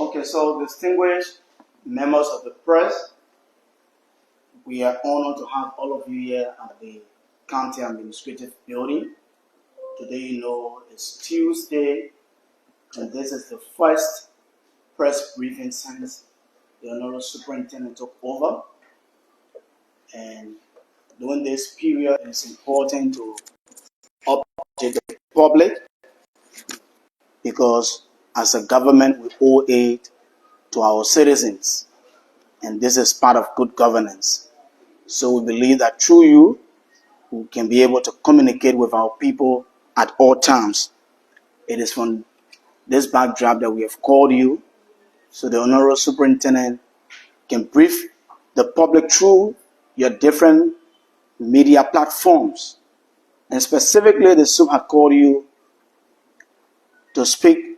Okay, so distinguished members of the press, we are honored to have all of you here at the County Administrative Building. Today, it's Tuesday, and this is the first press briefing since the Honorable Superintendent took over. And during this period, it's important to update the public because as a government, we owe aid to our citizens, and this is part of good governance. So we believe that through you, we can be able to communicate with our people at all times. It is from this backdrop that we have called you, so the Honorable Superintendent can brief the public through your different media platforms. And specifically, the SUP had called you to speak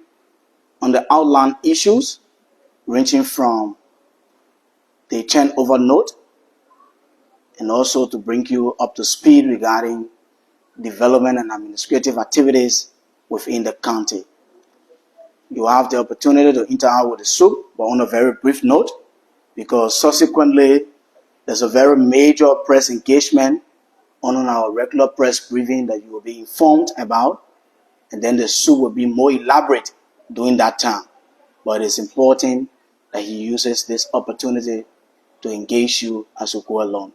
on the outline issues ranging from the turnover note and also to bring you up to speed regarding development and administrative activities within the county. You have the opportunity to interact with the SUP, but on a very brief note, because subsequently there's a very major press engagement on our regular press briefing that you will be informed about, and then the SUP will be more elaborate during that time. But it's important that he uses this opportunity to engage you as we go along.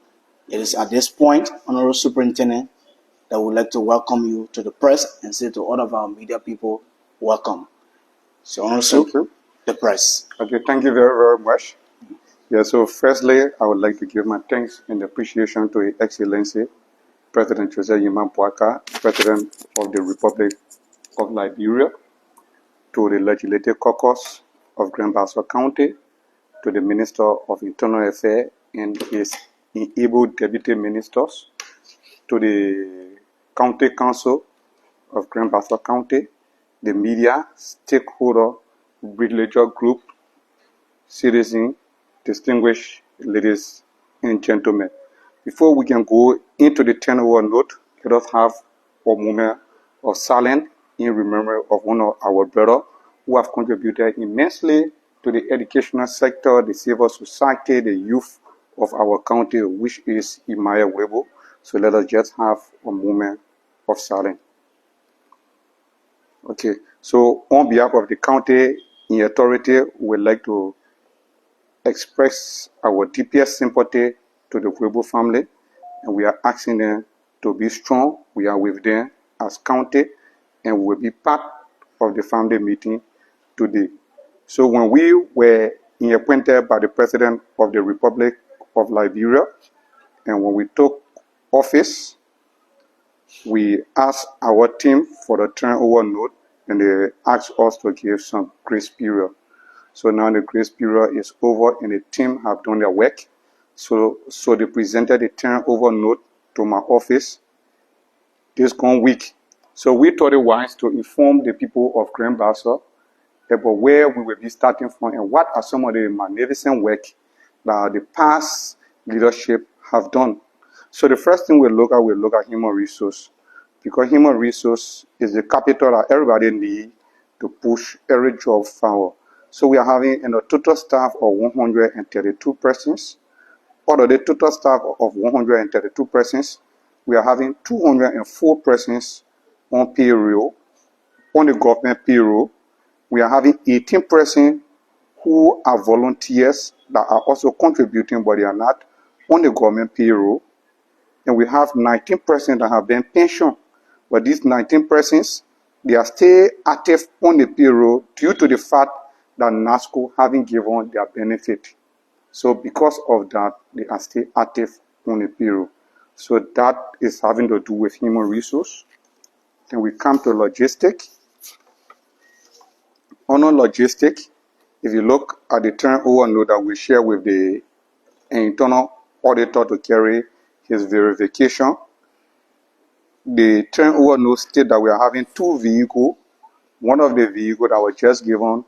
It is at this point, Honorable Superintendent, that we would like to welcome you to the press and say to all of our media people, welcome. So, Honorable the press. Okay, thank you very, very much. Yeah, so firstly, I would like to give my thanks and appreciation to His Excellency, President Joseph Yimam Poaka, President of the Republic of Liberia, to the Legislative Caucus of Grand Bassa County, to the Minister of Internal Affairs and his able deputy ministers, to the County Council of Grand Bassa County, the media, stakeholder, religious group, citizens, distinguished ladies and gentlemen. Before we can go into the turnover note, let us have a moment of silence in remembrance of one of our brothers who have contributed immensely to the educational sector, the civil society, the youth of our county, which is MyLiberianPeople. So let us just have a moment of silence. Okay, so on behalf of the county in authority, we would like to express our deepest sympathy to the Webu family, and we are asking them to be strong. We are with them as county, and we will be part of the family meeting today. So when we were appointed by the President of the Republic of Liberia, and when we took office, we asked our team for the turnover note, and they asked us to give some grace period. So now the grace period is over, and the team have done their work. So they presented the turnover note to my office this gone week. So we thought it wise to inform the people of Grand Bassa about where we will be starting from and what are some of the magnificent work that the past leadership have done. So the first thing we look at human resource, because human resource is the capital that everybody needs to push every job forward. So we are having a total staff of 132 persons. Out of the total staff of 132 persons, we are having 204 persons on payroll, on the government payroll. We are having 18 persons who are volunteers that are also contributing, but they are not on the government payroll. And we have 19 persons that have been pensioned. But these 19 persons, they are still active on the payroll due to the fact that NASCO haven't given their benefit. So because of that, they are still active on the payroll. So that is having to do with human resource. Then we come to logistics. On logistics, if you look at the turnover note that we share with the internal auditor to carry his verification, the turnover note states that we are having 2 vehicles. One of the vehicles that was just given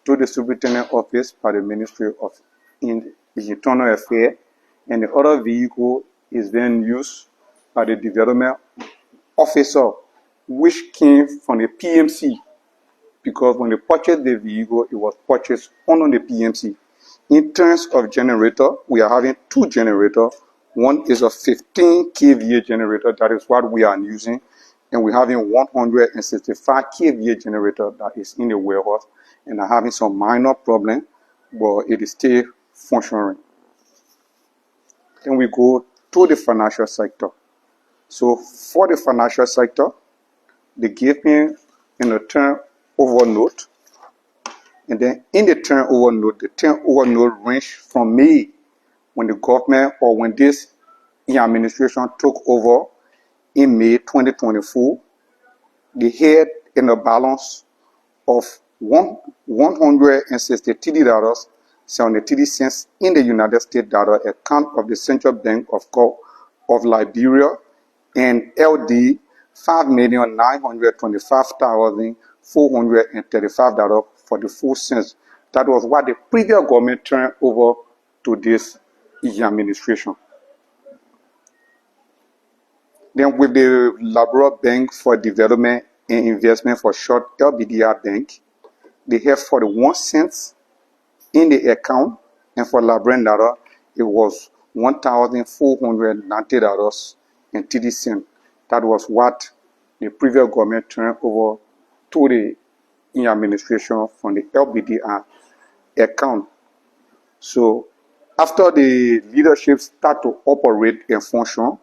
to the Superintendent office by the Ministry of Internal Affairs, and the other vehicle is then used by the development officer, which came from the PMC. because when they purchased the vehicle, it was purchased under the PMC. In terms of generator, we are having two generators. One is a 15 kVA generator, that is what we are using, and we're having 165 kVA generator that is in the warehouse, and are having some minor problem, but it is still functioning. Then we go to the financial sector. So for the financial sector, they gave me in a turnover note, and then in the turnover note, the turnover note ranged from May, when the government or when this administration took over in May 2024, they had in a balance of $163.73 in the United States dollar account of the Central Bank of Liberia, and LD $5,925,435.44. That was what the previous government turned over to this administration. Then with the Liberia Bank for Development and Investment for short, LBDI Bank, they have 41 cents in the account, and for Liberian dollar, it was $1,490.30. That was what the previous government turned over to the administration from the LBDI account. So after the leadership started to operate and function,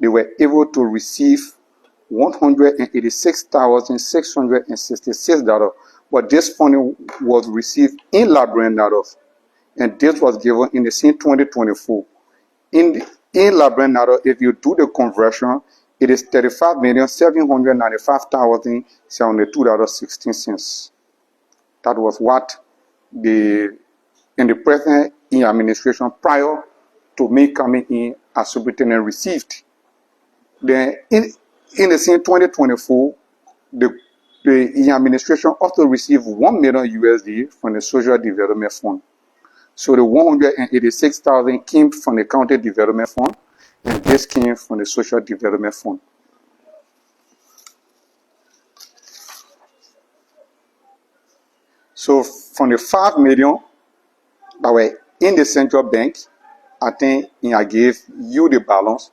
they were able to receive $186,666, but this funding was received in Liberian dollars, and this was given in the same 2024. In Liberian dollars, if you do the conversion, it is $35,795,702.16. That was what in the present administration prior to me coming in as superintendent received. Then in the same 2024, the administration also received $1 million USD from the Social Development Fund. So the 186,000 came from the County Development Fund, and this came from the Social Development Fund. So from the 5 million that were in the central bank, I think I gave you the balance.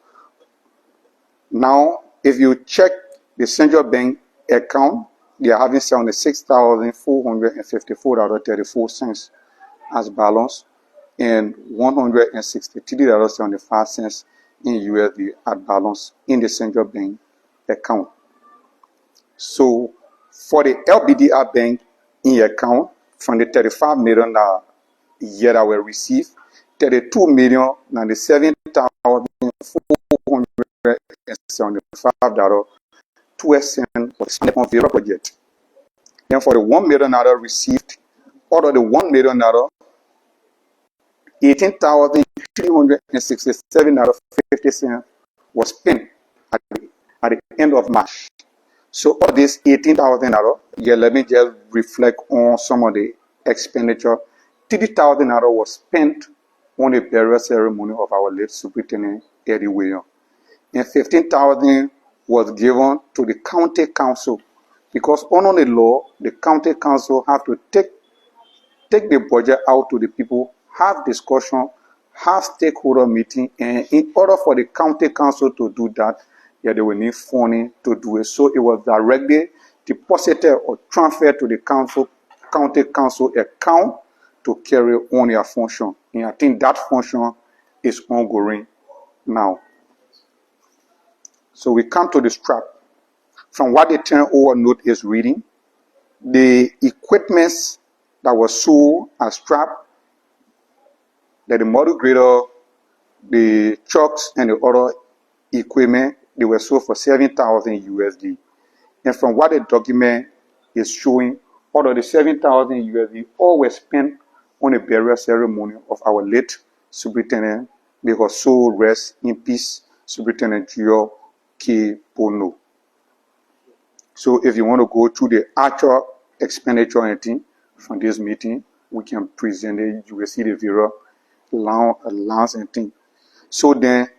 Now, if you check the central bank account, they are having $76,454.34 as balance, and $163.75 in USD at balance in the central bank account. So for the LBDI bank in account, from the 35 million that year that were received, $32,097,475.12 was spent on the project. Then for the $1 million received, out of the $1 million, $18,367.50 was spent at the end of March. So all this $18,000, let me just reflect on some of the expenditure. $30,000 was spent on the burial ceremony of our late Superintendent Eddie Williams, and $15,000 was given to the county council, because under the law, the county council have to take the budget out to the people, have discussion, have stakeholder meeting, and in order for the county council to do that, they will need funding to do it. So it was directly deposited or transferred to the county council account to carry on their function. And I think that function is ongoing now. So we come to the strap. From what the turnover note is reading, the equipments that was sold as strap, that the model grader, the trucks, and the other equipment, they were sold for 7,000 USD. And from what the document is showing, out of the 7,000 USD, all were spent on the burial ceremony of our late Superintendent. May her soul rest in peace, Superintendent Gio K. Bono. So if you want to go through the actual expenditure and thing from this meeting, we can present it. You will see the various lines and thing. So then,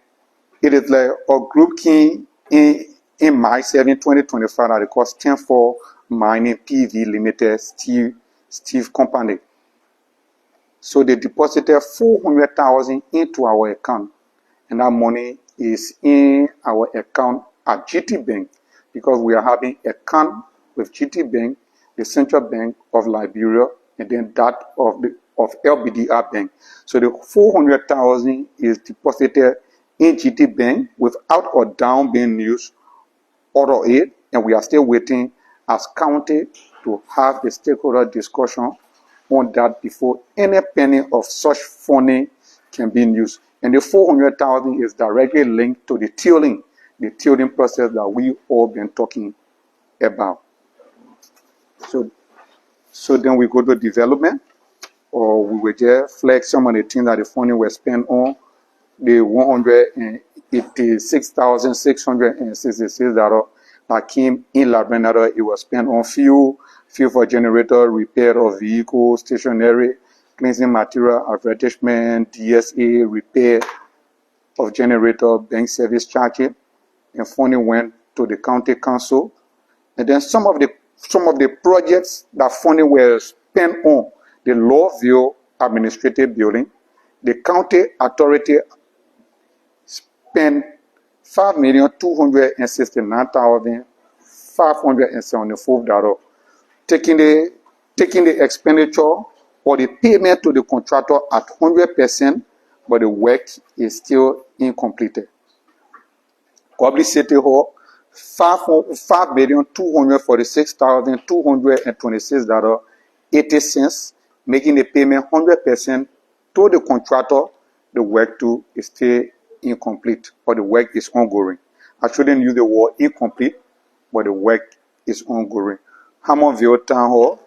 it is like a group key in March 7, 2025 that it cost 10 for Mining PV Limited, Steve Company. So they deposited 400,000 into our account, and that money is in our account at GT Bank, because we are having account with GT Bank, the Central Bank of Liberia, and then that of LBDR Bank. So the 400,000 is deposited in GT Bank without a down being used out of it, and we are still waiting as county to have the stakeholder discussion on that before any penny of such funding can be used. And the 400,000 is directly linked to the tilling process that we all been talking about. So then we go to development, or we will just flex some of the things that the funding was spent on. The $186,666 that came in Labrador, it was spent on fuel for generator, repair of vehicles, stationery, cleansing material, advertisement, DSA, repair of generator, bank service charges, and funding went to the county council. And then some of the projects that funding was spent on: the Lawville Administrative Building, the county authority spent $5,269,574, taking the expenditure or the payment to the contractor at 100%, but the work is still incompleted. Public City Hall, $5,246,226.80, making the payment 100% to the contractor. The work too is still incomplete, or the work is ongoing. I shouldn't use the word incomplete, but the work is ongoing. Hammondville Town Hall,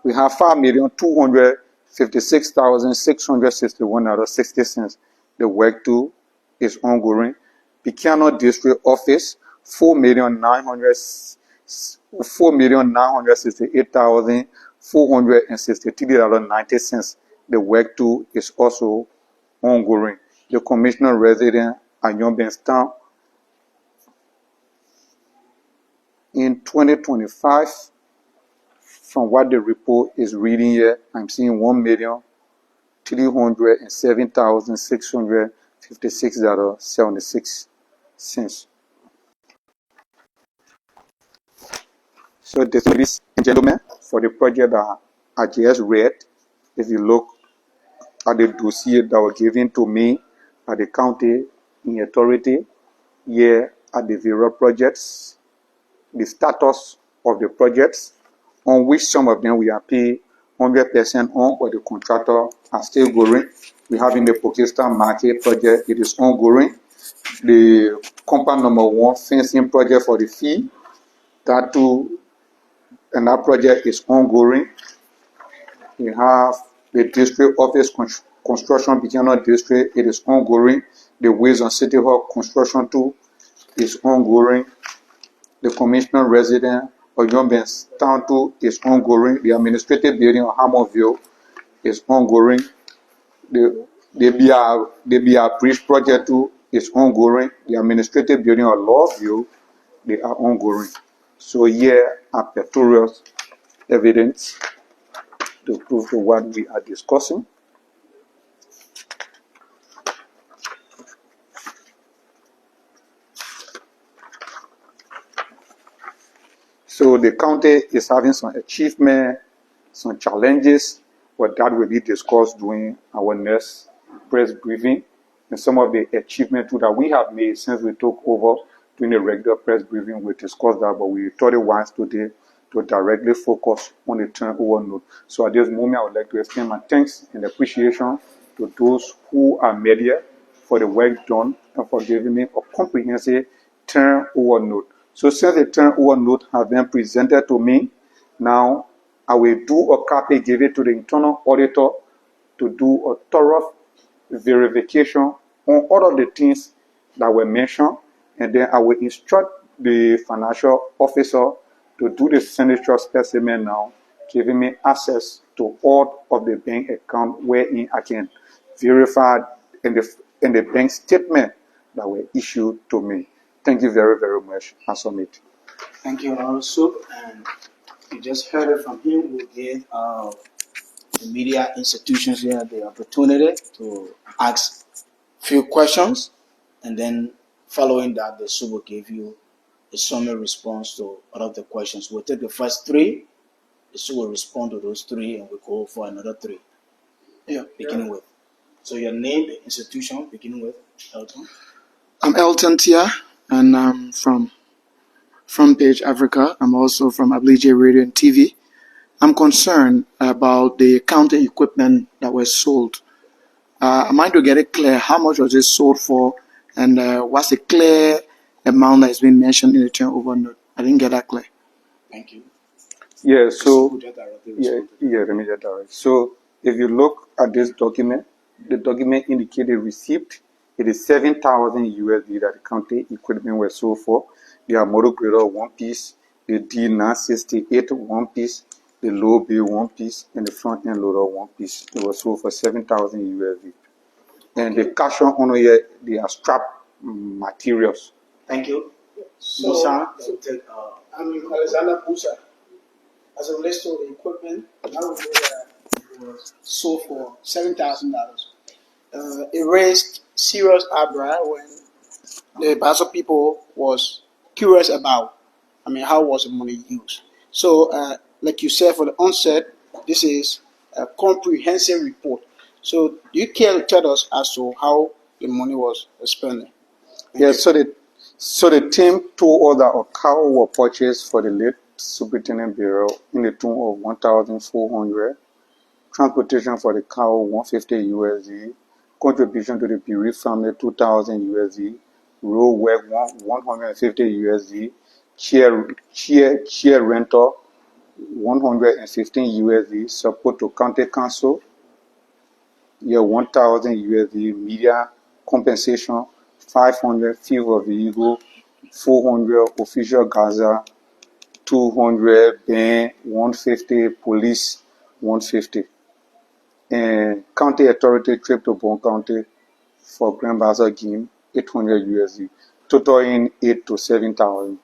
we have $5,256,661.60. The work too is ongoing. Pequeno District Office, $4,968,463.90. The work too is also ongoing. The Commissioner Resident at Youngstown, in 2025, from what the report is reading here, I'm seeing $1,307,656.76. So this, ladies and gentlemen, for the project that I just read, if you look at the dossier that was given to me at the county in authority here at the various projects, the status of the projects, on which some of them we are paid 100% on, but the contractor are still going. We have in the Pakistan Market project, it is ongoing. The compound number 1 fencing project for the fee, that too, and that project is ongoing. We have the district office construction, Pequeno District, it is ongoing. The Ways on City Hall construction too is ongoing. The Commissioner Resident of Youngstown too is ongoing. The administrative building of Hammondville is ongoing. The BR Bridge project too is ongoing. The administrative building of Lawville, they are ongoing. So here are pictorial evidence to prove to what we are discussing. So the county is having some achievement, some challenges, but that will be discussed during our next press briefing. And some of the achievements that we have made since we took over during the regular press briefing, we discussed that, but we thought it wise today to directly focus on the turnover note. So at this moment, I would like to extend my thanks and appreciation to those who are media for the work done and for giving me a comprehensive turnover note. So since the turnover note has been presented to me, now I will do a copy, give it to the internal auditor to do a thorough verification on all of the things that were mentioned, and then I will instruct the financial officer to do the signature specimen now, giving me access to all of the bank account wherein I can verify in the bank statement that were issued to me. Thank you very, very much. I submit. Thank you, also. And you just heard it from him. We'll give the media institutions here the opportunity to ask few questions, and then following that, the SUB will give you a summary response to all of the questions. We'll take the first three, the SUB will respond to those three, and we'll go for another three. Beginning with. So your name, the institution, beginning with Elton. I'm Elton Tia, and I'm from Front Page Africa. I'm also from Ablije Radio and TV. I'm concerned about the counting equipment that was sold. I'm trying to get it clear. How much was it sold for, and what's the clear amount that has been mentioned in the turnover note? I didn't get that clear. Thank you. Yeah, so let me get direct. So if you look at this document, the document indicated receipt. It is 7,000 USD that the county equipment was sold for. The motor grader 1 piece, the D968 1 piece, the low bay 1 piece, and the front end loader 1 piece. It was sold for 7,000 USD. And the cash on here, they are strap materials. Thank you. So, Musa, I'm Alexander Busa. As it relates to the equipment, I would say that it was sold for $7,000. It raised serious eyebrow when the Basel people was curious about, how was the money used. So, like you said for the onset, this is a comprehensive report. So, do you care to tell us as to how the money was spent? So the team told us that a car was purchased for the late Superintendent Bureau in the tune of 1,400. Transportation for the car 150 USD. Contribution to the bereaved family 2,000 USD. Road work 150 USD. Chair rental 115 USD. Support to county council 1,000 USD. Media compensation 500 field of the eagle, 400 official Gaza, 200 Ben, 150 police, 150. And county authority trip to Bon County for Grand Bazaar game, 800 USD, totaling 8 to 7,000.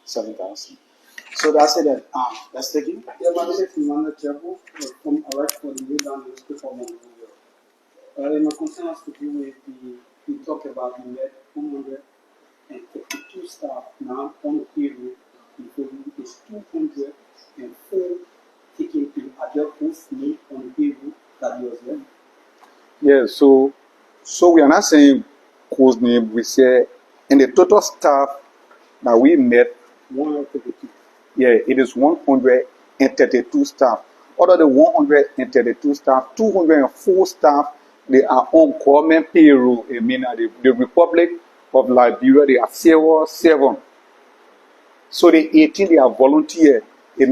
7,000. So that's it. Then. Let's take it. Yeah, my name is Emmanuel Tiago from Iraq for the Lebanon newspaper. My concern has to do with we talk about the net 152 staff now on the payroll, including is 204 taking to adult whose name on the payroll that was there. Yeah, so we are not saying whose name, we say, and the total staff that we met, 152. yeah, it is 132 staff. Out of the 132 staff, 204 staff, they are on government payroll. The Republic of Liberia, they are 7. So the 18, they are volunteer. They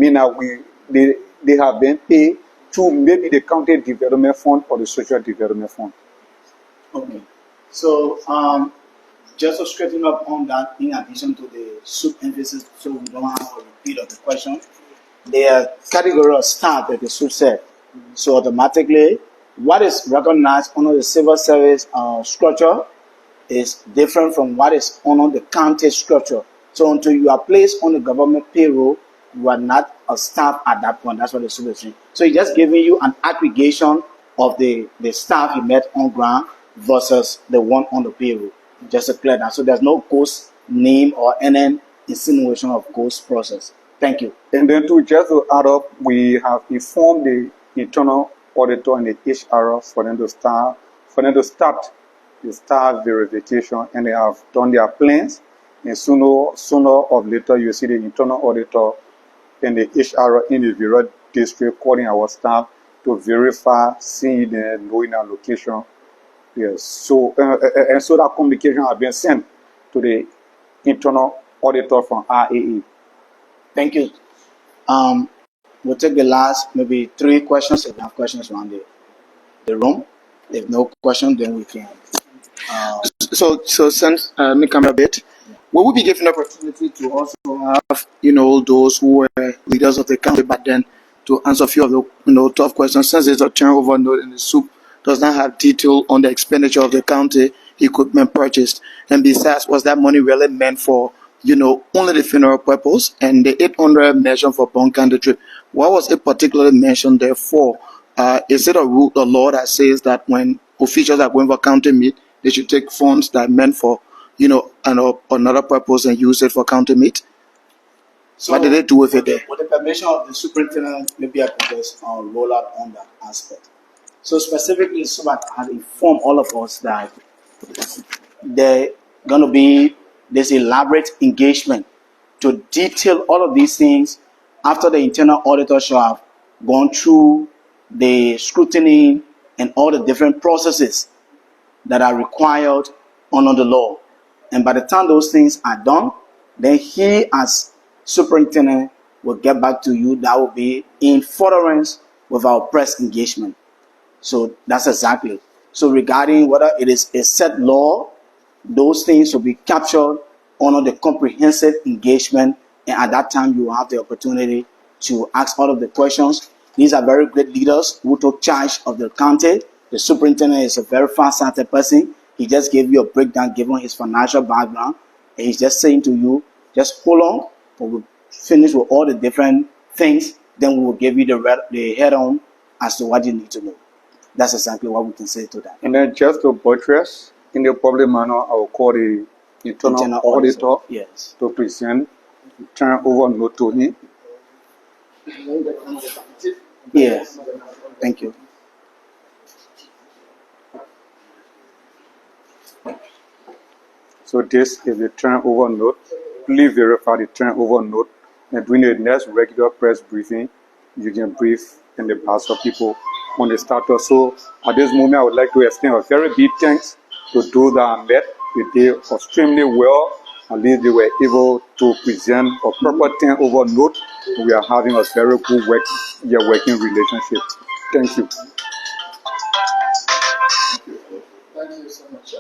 have been paid to maybe the county development fund or the social development fund. Okay. So just to straighten up on that, in addition to the sub emphasis, so we don't have a repeat of the question, the category of staff that the sub said. So automatically, what is recognized under the civil service structure is different from what is under the county structure. So until you are placed on the government payroll, you are not a staff at that point. That's what the sub is saying. So he's just giving you an aggregation of the staff he met on ground versus the one on the payroll. Just to clear that. So there's no ghost name or any insinuation of ghost process. Thank you. And then just to add up, we have informed the internal auditor and the HR for them to start the staff verification, and they have done their plans. And sooner or later, you see the internal auditor and the HR in the various district calling our staff to verify, seeing them, knowing our location. Yes. So and so that communication has been sent to the internal auditor from RAA. Thank you. We'll take the last maybe 3 questions. If you have questions around the room, if no question, then we can. So since me come a bit, we will be given an opportunity to also have those who were leaders of the county back then to answer a few of the tough questions. Since it's a turnover note and the soup does not have detail on the expenditure of the county, equipment purchased? And besides, was that money really meant for, only the funeral purpose? And the 800 mentioned for bunkering the trip, what was it particularly mentioned there for? Is it a rule, a law that says that when officials are going for county meet, they should take funds that are meant for, another purpose and use it for county meet? So What did they do with it there? With the permission of the superintendent, maybe I could just roll out on that aspect. So specifically, SUBAC has informed all of us that there's going to be this elaborate engagement to detail all of these things after the internal auditor shall have gone through the scrutiny and all the different processes that are required under the law. And by the time those things are done, then he as superintendent will get back to you. That will be in furtherance with our press engagement. So that's exactly. So regarding whether it is a set law, those things will be captured under the comprehensive engagement, and at that time you will have the opportunity to ask all of the questions. These are very great leaders who took charge of the county. The superintendent is a very fast-sighted person. He just gave you a breakdown given his financial background, and he's just saying to you, just hold on, we'll finish with all the different things, then we will give you the head-on as to what you need to know. That's exactly what we can say to that. And then just to buttress, in the public manner, I will call the internal auditor Yes. to present the turnover note to him. Yes. Thank you. So this is the turnover note. Please verify the turnover note, and during the next regular press briefing, you can brief and the Basel people on the status. So at this moment, I would like to extend a very big thanks to those that met. They did extremely well. At least they were able to present a proper turnover note. We are having a very good working relationship. Thank you. Thank you so much.